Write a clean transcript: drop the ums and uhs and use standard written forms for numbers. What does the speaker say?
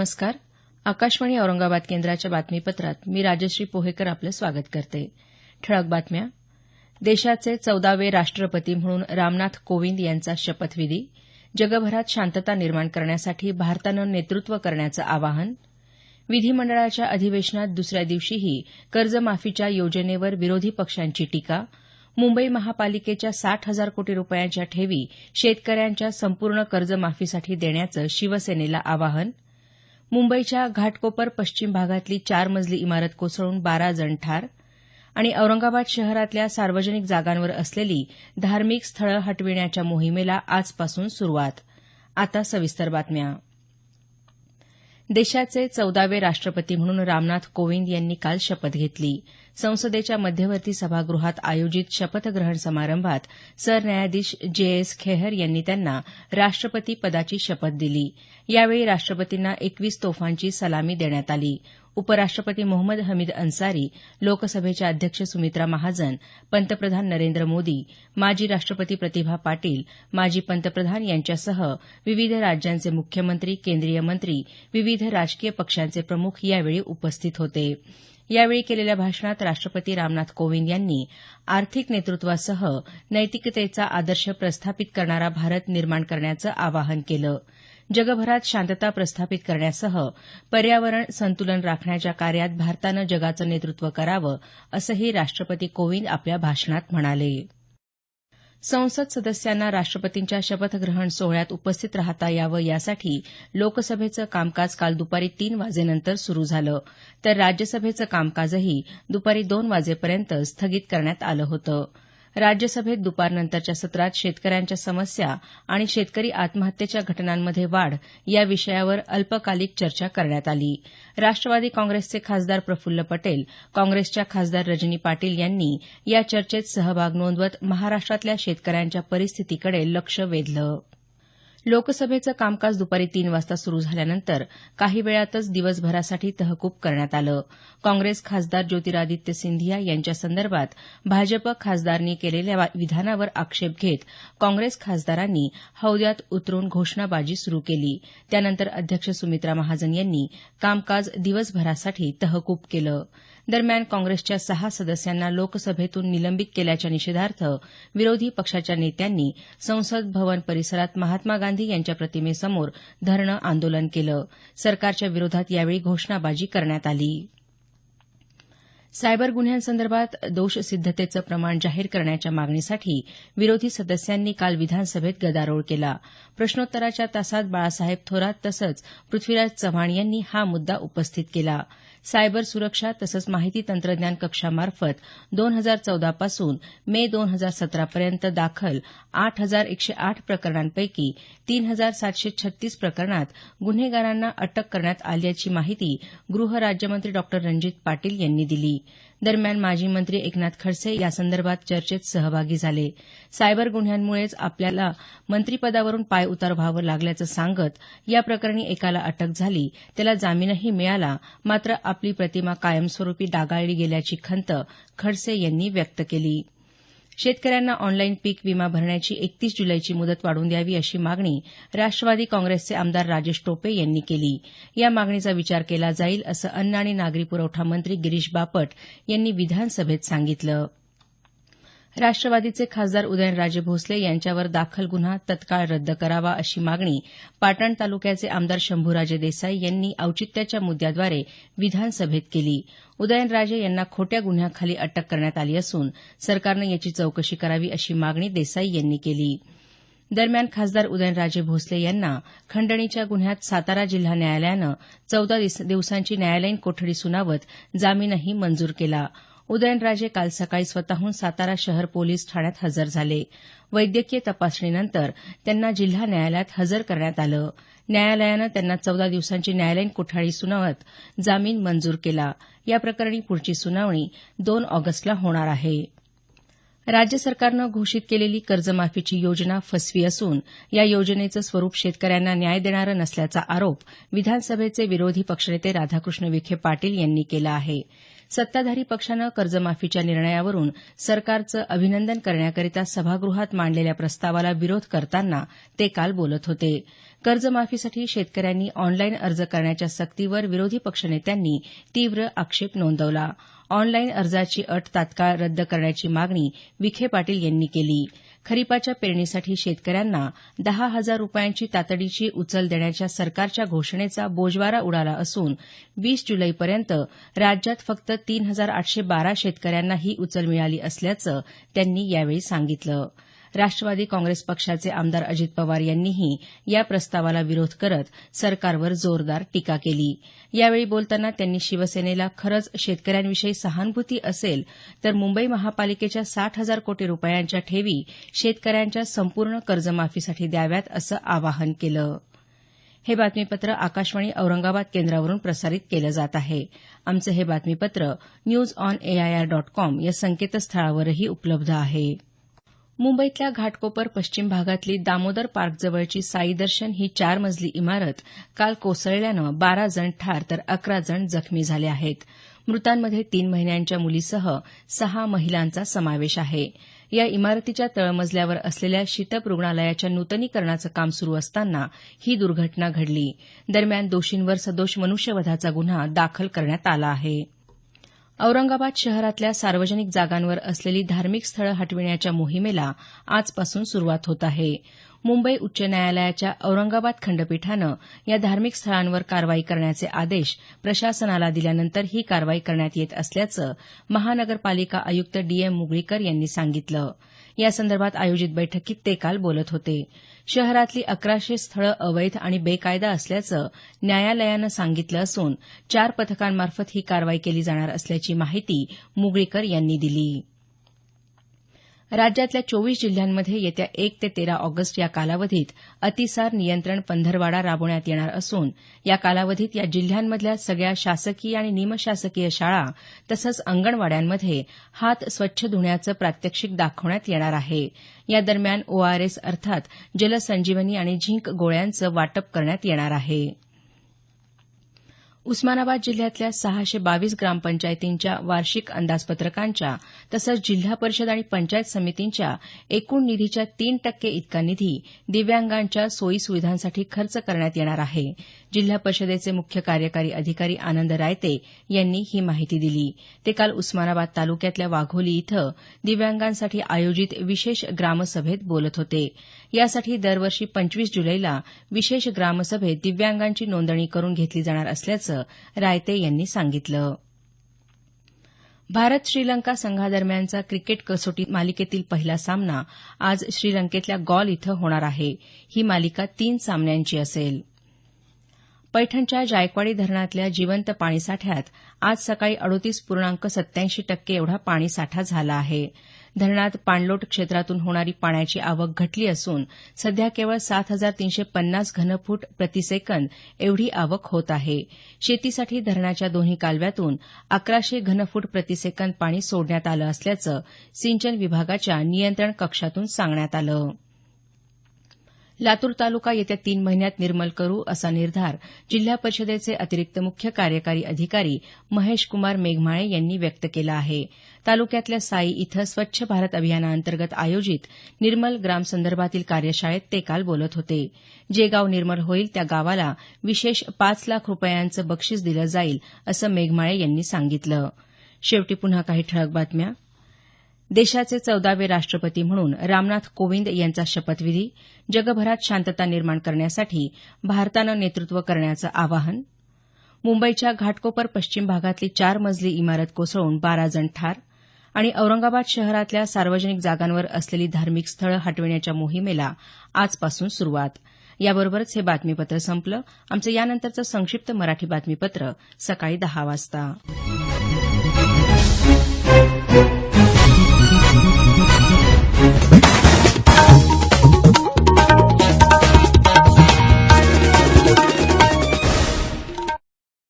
नमस्कार. आकाशवाणी औरंगाबाद केंद्राच्या बातमीपत्रात मी राजश्री पोहेकर आपलं स्वागत करते. ठळक बातम्या. देशाचे 14वे राष्ट्रपती म्हणून रामनाथ कोविंद यांचा शपथविधी. जगभरात शांतता निर्माण करण्यासाठी भारतानं नेतृत्व करण्याचं आवाहन. विधिमंडळाच्या अधिवेशनात दुसऱ्या दिवशीही कर्जमाफीच्या योजनेवर विरोधी पक्षांची टीका. मुंबई महापालिकेच्या 60,000 कोटी रुपयांच्या ठेवी शेतकऱ्यांच्या संपूर्ण कर्जमाफीसाठी देण्याचं शिवसेनेला आवाहन. मुंबईच्या घाटकोपर पश्चिम भागातली 4 मजली इमारत कोसळून 12 जण ठार. आणि औरंगाबाद शहरातल्या सार्वजनिक जागांवर असलेली धार्मिक स्थळं हटविण्याच्या मोहिमेला आजपासून सुरुवात. आता सविस्तर बातम्या. देशाचे 14वे राष्ट्रपती म्हणून रामनाथ कोविंद यांनी काल शपथ घेतली. संसदेच्या मध्यवर्ती सभागृहात आयोजित शपथग्रहण समारंभात सरन्यायाधीश जे.एस. खेहर यांनी त्यांना राष्ट्रपती पदाची शपथ दिली. यावेळी राष्ट्रपतींना 21 तोफांची सलामी देण्यात आली. उपराष्ट्रपती मोहम्मद हमीद अन्सारी, लोकसभेच्या अध्यक्ष सुमित्रा महाजन, पंतप्रधान नरेंद्र मोदी, माजी राष्ट्रपती प्रतिभा पाटील, माजी पंतप्रधान यांच्यासह विविध राज्यांचे मुख्यमंत्री, केंद्रीय मंत्री, विविध राजकीय पक्षांचे प्रमुख यावेळी उपस्थित होते. यावेळी केलेल्या भाषणात राष्ट्रपती रामनाथ कोविंद यांनी आर्थिक नेतृत्वासह नैतिकतेचा आदर्श प्रस्थापित करणारा भारत निर्माण करण्याचं आवाहन केलं. जगभरात शांतता प्रस्थापित करण्यासह पर्यावरण संतुलन राखण्याच्या कार्यात भारतानं जगाचं नेतृत्व करावं असंही राष्ट्रपती कोविंद आपल्या भाषणात म्हणाले. संसद सदस्यांना राष्ट्रपतींच्या शपथग्रहण सोहळ्यात उपस्थित राहता यावं यासाठी लोकसभेचं कामकाज काल दुपारी 3 वाजेनंतर सुरू झालं, तर राज्यसभेचं कामकाजही दुपारी 2 वाजेपर्यंत स्थगित करण्यात आलं होतं. राज्यसभेत दुपारनंतरच्या सत्रात शेतकऱ्यांच्या समस्या आणि शेतकरी आत्महत्येच्या घटनांमध्ये वाढ या विषयावर अल्पकालिक चर्चा करण्यात आली. राष्ट्रवादी काँग्रेसचे खासदार प्रफुल्ल पटेल, काँग्रेसच्या खासदार रजनी पाटील यांनी या चर्चेत सहभाग नोंदवत महाराष्ट्रातल्या शेतकऱ्यांच्या परिस्थितीकडे लक्ष वेधलं. लोकसभेचं कामकाज दुपारी 3 वाजता सुरू झाल्यानंतर काही वेळातच दिवसभरासाठी तहकूब करण्यात आलं. काँग्रेस खासदार ज्योतिरादित्य सिंधिया यांच्यासंदर्भात भाजप खासदारांनी केलेल्या विधानावर आक्षेप घेत काँग्रेस खासदारांनी हौद्यात उतरून घोषणाबाजी सुरू केली. त्यानंतर अध्यक्ष सुमित्रा महाजन यांनी कामकाज दिवसभरासाठी तहकूब केलं. दरम्यान काँग्रेसच्या 6 सदस्यांना लोकसभेतून निलंबित केल्याच्या निषेधार्थ विरोधी पक्षाच्या नेत्यांनी संसद भवन परिसरात महात्मा गांधी यांच्या प्रतिमेसमोर धरणं आंदोलन केलं. सरकारच्या विरोधात यावेळी घोषणाबाजी करण्यात आली. सायबर गुन्ह्यांसंदर्भात दोषसिद्धतेचं प्रमाण जाहीर करण्याच्या मागणीसाठी विरोधी सदस्यांनी काल विधानसभेत गदारोळ केला. प्रश्नोत्तराच्या तासात बाळासाहेब थोरात तसंच पृथ्वीराज चव्हाण यांनी हा मुद्दा उपस्थित केला. सायबर सुरक्षा तसंच माहिती तंत्रज्ञान कक्षामार्फत 2014 पासून मे 2017 पर्यंत दाखल 8,108 प्रकरणांपैकी 3,736 प्रकरणात गुन्हेगारांना अटक करण्यात आल्याची माहिती गृह राज्यमंत्री डॉ. रणजित पाटील यांनी दिली. दरम्यान माजी मंत्री एकनाथ खडसे यासंदर्भात चर्चेत सहभागी झाले. सायबर गुन्ह्यांमुळेच आपल्याला मंत्रिपदावरून पायउतार व्हावं लागल्याचं सांगत या प्रकरणी एकाला अटक झाली, त्याला जामीनही मिळाला, मात्र आपली प्रतिमा कायमस्वरूपी डागाळली गेल्याची खंत खडसे यांनी व्यक्त केली. शेतकऱ्यांना ऑनलाईन पीक विमा भरण्याची 31 जुलैची मुदत वाढवून द्यावी अशी मागणी राष्ट्रवादी काँग्रेसचे आमदार राजेश टोपे यांनी केली. या मागणीचा विचार केला जाईल असं अन्न आणि नागरी पुरवठा मंत्री गिरीश बापट यांनी विधानसभेत सांगितलं. राष्ट्रवादीचे खासदार उदयनराजे भोसले यांच्यावर दाखल गुन्हा तत्काळ रद्द करावा अशी मागणी पाटण तालुक्याचे आमदार शंभूराजे देसाई यांनी औचित्याच्या मुद्द्याद्वारे विधानसभेत केली. उदयनराजे यांना खोट्या गुन्ह्याखाली अटक करण्यात आली असून सरकारनं याची चौकशी करावी अशी मागणी देसाई यांनी केली. दरम्यान खासदार उदयनराजे भोसले यांना खंडणीच्या गुन्ह्यात सातारा जिल्हा न्यायालयानं 14 दिवसांची न्यायालयीन कोठडी सुनावत जामीनही मंजूर केला. उदयनराजे काल सकाळी स्वतःहून सातारा शहर पोलीस ठाण्यात हजर झाले. वैद्यकीय तपासणीनंतर त्यांना जिल्हा न्यायालयात हजर करण्यात आलं. न्यायालयानं त्यांना 14 दिवसांची न्यायालयीन कोठडी सुनावत जामीन मंजूर केला. या प्रकरणी पुढची सुनावणी 2 ऑगस्टला होणार आहे. राज्य सरकारनं घोषित केलेली कर्जमाफीची योजना फसवी असून या योजनेचं स्वरूप शेतकऱ्यांना न्याय देणारं नसल्याचा आरोप विधानसभेचे विरोधी पक्षनेते राधाकृष्ण विखे पाटील यांनी केला आहे. सत्ताधारी पक्षानं कर्जमाफीच्या निर्णयावरून सरकारचं अभिनंदन करण्याकरिता सभागृहात मांडलेल्या प्रस्तावाला विरोध करताना ते काल बोलत होते. कर्जमाफीसाठी शेतकऱ्यांनी ऑनलाईन अर्ज करण्याच्या सक्तीवर विरोधी पक्षनेत्यांनी तीव्र आक्षेप नोंदवला. ऑनलाईन अर्जाची अट तात्काळ रद्द करण्याची मागणी विखे पाटील यांनी केली. खरीपाच्या पेरणीसाठी शेतकऱ्यांना 10,000 रुपयांची तातडीची उचल देण्याच्या सरकारच्या घोषणेचा बोजवारा उडाला असून 20 जुलैपर्यंत राज्यात फक्त 3,812 शेतकऱ्यांना ही उचल मिळाली असल्याचं त्यांनी यावेळी सांगितलं. राष्ट्रवादी काँग्रेस पक्षाचे आमदार अजित पवार यांनीही या प्रस्तावाला विरोध करत सरकारवर जोरदार टीका केली. यावेळी बोलताना त्यांनी शिवसेनेला खरंच शेतकऱ्यांविषयी सहानुभूती असेल तर मुंबई महापालिकेच्या 60,000 कोटी रुपयांच्या ठेवी शेतकऱ्यांच्या संपूर्ण कर्जमाफीसाठी द्याव्यात असं आवाहन केलं. हे बातमीपत्र आकाशवाणी औरंगाबाद केंद्रावरून प्रसारित केलं जात आहे. आमचं हे बातमीपत्र newsonair.com या संकेतस्थळावरही उपलब्ध आहे. मुंबईतल्या घाटकोपर पश्चिम भागातली दामोदर पार्कजवळची साई दर्शन ही 4 मजली इमारत काल कोसळल्यानं 12 जण ठार तर 11 जण जखमी झाले आहेत. मृतांमध्ये 3 महिन्यांच्या मुलीसह 6 महिलांचा समावेश आहे. या इमारतीच्या तळमजल्यावर असलेल्या शीतप रुग्णालयाच्या नूतनीकरणाचं काम सुरू असताना ही दुर्घटना घडली. दरम्यान दोषींवर सदोष मनुष्यवधाचा गुन्हा दाखल करण्यात आला आहे. औरंगाबाद शहरातल्या सार्वजनिक जागांवर असलेली धार्मिक स्थळं हटविण्याच्या मोहिमेला आजपासून सुरुवात होत आहे. मुंबई उच्च न्यायालयाच्या औरंगाबाद खंडपीठानं या धार्मिक स्थळांवर कारवाई करण्याचे आदेश प्रशासनाला दिल्यानंतर ही कारवाई करण्यात येत असल्याचं महानगरपालिका आयुक्त डीएम मुगळीकर यांनी सांगितलं. यासंदर्भात आयोजित बैठकीत ते काल बोलत होते. शहरातली 1100 स्थळं अवैध आणि बेकायदा असल्याचं न्यायालयानं सांगितलं असून 4 पथकांमार्फत ही कारवाई केली जाणार असल्याची माहिती मुगळीकर यांनी दिली. राज्यातल्या 24 जिल्ह्यांमध्ये येत्या 1 ते 13 ऑगस्ट या कालावधीत अतिसार नियंत्रण पंधरवाडा राबवण्यात येणार असून या कालावधीत या जिल्ह्यांमधल्या सगळ्या शासकीय आणि निमशासकीय शाळा तसंच अंगणवाड्यांमध्ये हात स्वच्छ धुण्याचं प्रात्यक्षिक दाखवण्यात येणार आहे. या दरम्यान ओआरएस अर्थात जलसंजीवनी आणि झिंक गोळ्यांचं वाटप करण्यात येणार आहे. उस्मानाबाद जिल्ह्यातल्या 622 ग्रामपंचायतींच्या वार्षिक अंदाजपत्रकांच्या तसंच जिल्हा परिषद आणि पंचायत समितींच्या एकूण निधीच्या 3% इतका निधी दिव्यांगांच्या सोयीसुविधांसाठी खर्च करण्यात येणार आहे. जिल्हा परिषदेचे मुख्य कार्यकारी अधिकारी आनंद रायते यांनी ही माहिती दिली. ते काल उस्मानाबाद तालुक्यातल्या वाघोली इथं दिव्यांगांसाठी आयोजित विशेष ग्रामसभेत बोलत होते. यासाठी दरवर्षी 25 जुलैला विशेष ग्रामसभेत दिव्यांगांची नोंदणी करून घेतली जाणार असल्याचं रायते यांनी सांगितलं. भारत श्रीलंका संघादरम्यानचा क्रिकेट कसोटी मालिकेतील पहिला सामना आज श्रीलंकेतल्या गॉल इथं होणार आहे. ही मालिका 3 सामन्यांची असेल. पैठणच्या जायकवाडी धरणातल्या जिवंत पाणीसाठ्यात आज सकाळी 38.87% एवढा पाणीसाठा झाला आहे. धरणात पाणलोट क्षेत्रातून होणारी पाण्याची आवक घटली असून सध्या केवळ 7,350 घनफूट प्रतिसेकंद एवढी आवक होत आहे. शेतीसाठी धरणाच्या दोन्ही कालव्यातून 1,100 घनफूट प्रतिसेकंद पाणी सोडण्यात आलं असल्याचं सिंचन विभागाच्या नियंत्रण कक्षातून सांगण्यात आलं. लातूर तालुका येत्या 3 महिन्यात निर्मल करू असा निर्धार जिल्हा परिषदेचे अतिरिक्त मुख्य कार्यकारी अधिकारी महेश कुमार मेघमाळे यांनी व्यक्त केला आहे. तालुक्यातल्या साई इथं स्वच्छ भारत अभियानाअंतर्गत आयोजित निर्मल ग्रामसंदर्भातील कार्यशाळेत ते काल बोलत होते. जे गाव निर्मल होईल त्या गावाला विशेष 5 लाख रुपयांचं बक्षीस दिलं जाईल असं मेघमाळे यांनी सांगितलं. शेवटी पुन्हा काही ठळक बातम्या. देशाचे 14वे राष्ट्रपती म्हणून रामनाथ कोविंद यांचा शपथविधी. जगभरात शांतता निर्माण करण्यासाठी भारतानं नेतृत्व करण्याचं आवाहन. मुंबईच्या घाटकोपर पश्चिम भागातली 4 मजली इमारत कोसळून 12 जण ठार. आणि औरंगाबाद शहरातल्या सार्वजनिक जागांवर असलेली धार्मिक स्थळं हटविण्याच्या मोहिमेला आजपासून सुरुवात. याबरोबरच हे बातमीपत्र संपलं. आमचं यानंतरचं संक्षिप्त मराठी बातमीपत्र सकाळी 10 वाजता.